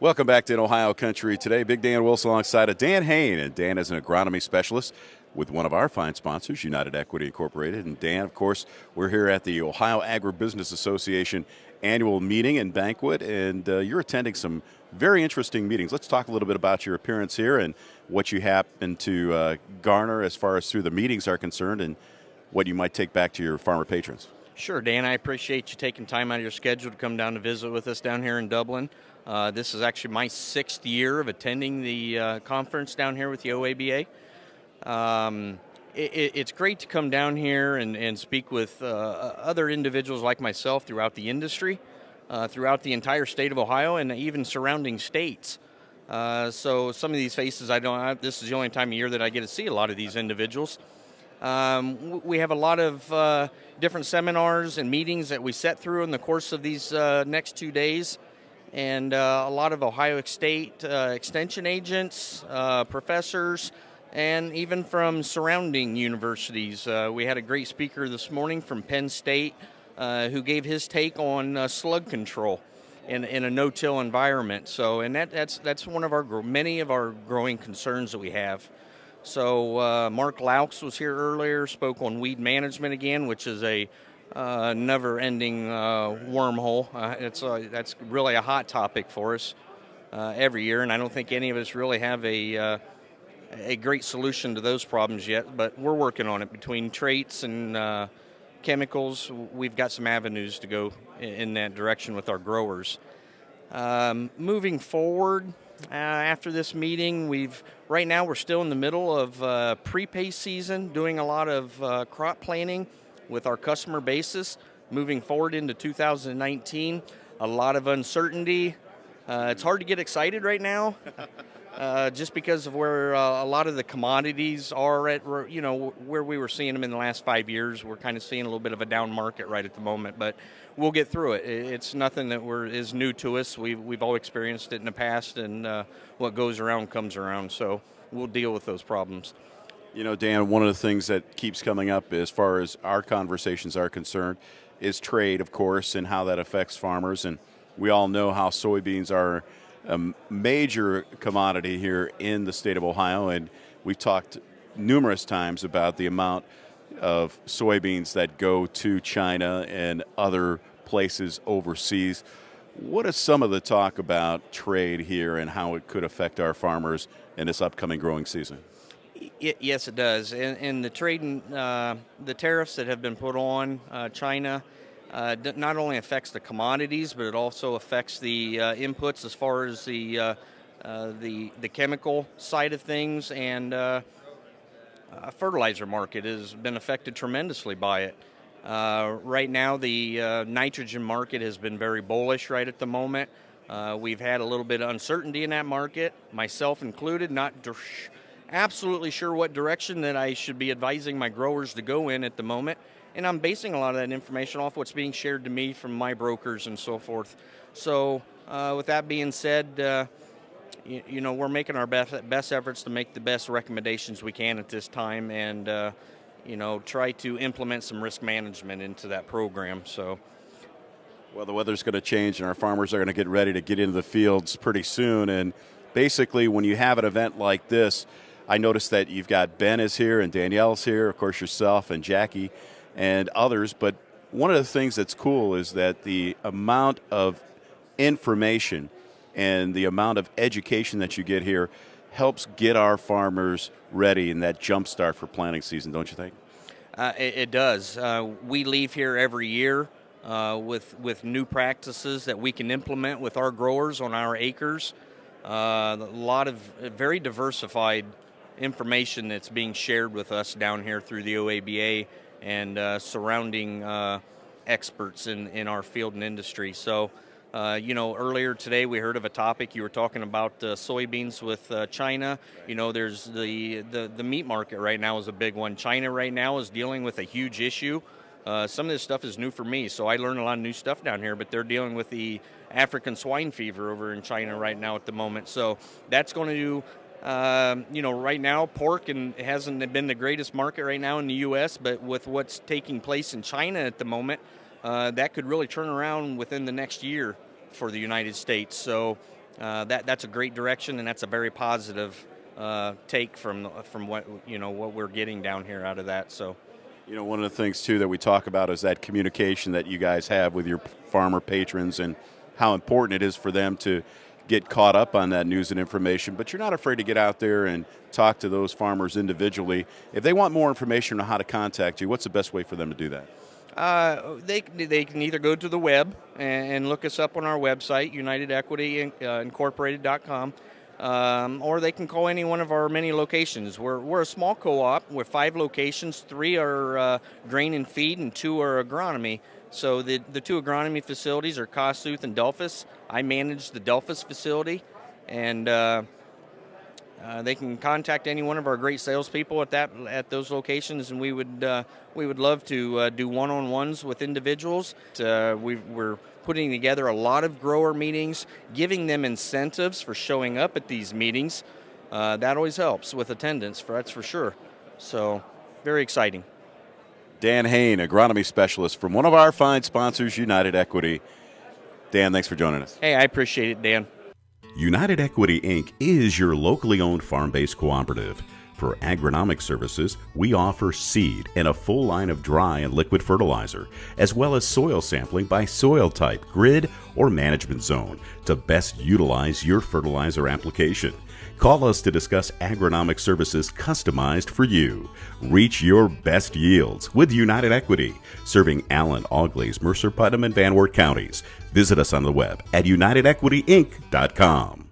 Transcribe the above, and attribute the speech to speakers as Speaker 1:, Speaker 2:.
Speaker 1: Welcome back to In Ohio Country today. Big Dan Wilson alongside of Dan Haehn. And Dan is an agronomy specialist with one of our fine sponsors, United Equity Incorporated. And Dan, of course, we're here at the Ohio Agribusiness Association annual meeting and banquet, and you're attending some very interesting meetings. Let's talk a little bit about your appearance here and what you happen to garner as far as through the meetings are concerned and what you might take back to your farmer patrons.
Speaker 2: Sure, Dan. I appreciate you taking time out of your schedule to come down to visit with us down here in Dublin. This is actually my 6th year of attending the conference down here with the OABA. It's great to come down here and speak with other individuals like myself throughout the industry, throughout the entire state of Ohio, and even surrounding states. So some of these faces this is the only time of year that I get to see a lot of these individuals. We have a lot of different seminars and meetings that we set through in the course of these next 2 days. And a lot of Ohio State extension agents, professors, and even from surrounding universities. We had a great speaker this morning from Penn State who gave his take on slug control in a no-till environment. So, and that's one of many of our growing concerns that we have. So Mark Laux was here earlier, spoke on weed management again, which is a never-ending wormhole. That's really a hot topic for us every year, and I don't think any of us really have a great solution to those problems yet, but we're working on it. Between traits and chemicals, we've got some avenues to go in that direction with our growers. Moving forward, after this meeting, right now we're still in the middle of prepay season, doing a lot of crop planning with our customer basis. Moving forward into 2019, a lot of uncertainty. It's hard to get excited right now, just because of where a lot of the commodities are at, where we were seeing them in the last 5 years. We're kind of seeing a little bit of a down market right at the moment, but we'll get through it. It's nothing that is new to us. We've all experienced it in the past, and what goes around comes around, so we'll deal with those problems.
Speaker 1: You know, Dan, one of the things that keeps coming up as far as our conversations are concerned is trade, of course, and how that affects farmers. And we all know how soybeans are a major commodity here in the state of Ohio, and we've talked numerous times about the amount of soybeans that go to China and other places overseas. What is some of the talk about trade here and how it could affect our farmers in this upcoming growing season?
Speaker 2: Yes, it does. And the trade and the tariffs that have been put on China not only affects the commodities, but it also affects the inputs as far as the chemical side of things, and fertilizer market has been affected tremendously by it. Right now, the nitrogen market has been very bullish right at the moment. We've had a little bit of uncertainty in that market, myself included, not absolutely sure what direction that I should be advising my growers to go in at the moment. And I'm basing a lot of that information off what's being shared to me from my brokers and so forth. So with that being said, we're making our best efforts to make the best recommendations we can at this time, and try to implement some risk management into that program. So,
Speaker 1: well, the weather's going to change, and our farmers are going to get ready to get into the fields pretty soon. And basically, when you have an event like this, I noticed that you've got Ben is here and Danielle's here, of course yourself and Jackie and others. But one of the things that's cool is that the amount of information and the amount of education that you get here helps get our farmers ready in that jump start for planting season, don't you think?
Speaker 2: It does. We leave here every year with new practices that we can implement with our growers on our acres. A lot of very diversified information that's being shared with us down here through the OABA and surrounding experts in our field and industry. So, earlier today we heard of a topic. You were talking about soybeans with China. There's the meat market right now is a big one. China right now is dealing with a huge issue. Some of this stuff is new for me, so I learned a lot of new stuff down here, but they're dealing with the African swine fever over in China right now at the moment. So that's going to right now, pork and it hasn't been the greatest market right now in the U.S., but with what's taking place in China at the moment, that could really turn around within the next year for the United States. So that's a great direction, and that's a very positive take from what what we're getting down here out of that. So.
Speaker 1: One of the things, too, that we talk about is that communication that you guys have with your farmer patrons and how important it is for them to get caught up on that news and information. But you're not afraid to get out there and talk to those farmers individually. If they want more information on how to contact you, what's the best way for them to do that?
Speaker 2: They can either go to the web and look us up on our website, UnitedEquity.Incorporated.com. Or they can call any one of our many locations. We're a small co-op with 5 locations. 3 are grain and feed, and 2 are agronomy. So the 2 agronomy facilities are Kossuth and Delphus. I manage the Delphus facility, and they can contact any one of our great salespeople at those locations, and we would love to do one-on-ones with individuals. We're putting together a lot of grower meetings, giving them incentives for showing up at these meetings. That always helps with attendance, that's for sure. So, very exciting.
Speaker 1: Dan Haehn, Agronomy Specialist from one of our fine sponsors, United Equity. Dan, thanks for joining us.
Speaker 2: Hey, I appreciate it, Dan.
Speaker 3: United Equity Inc. is your locally owned farm-based cooperative. For agronomic services, we offer seed and a full line of dry and liquid fertilizer, as well as soil sampling by soil type, grid, or management zone to best utilize your fertilizer application. Call us to discuss agronomic services customized for you. Reach your best yields with United Equity, serving Allen, Auglaize, Mercer, Putnam, and Van Wert counties. Visit us on the web at unitedequityinc.com.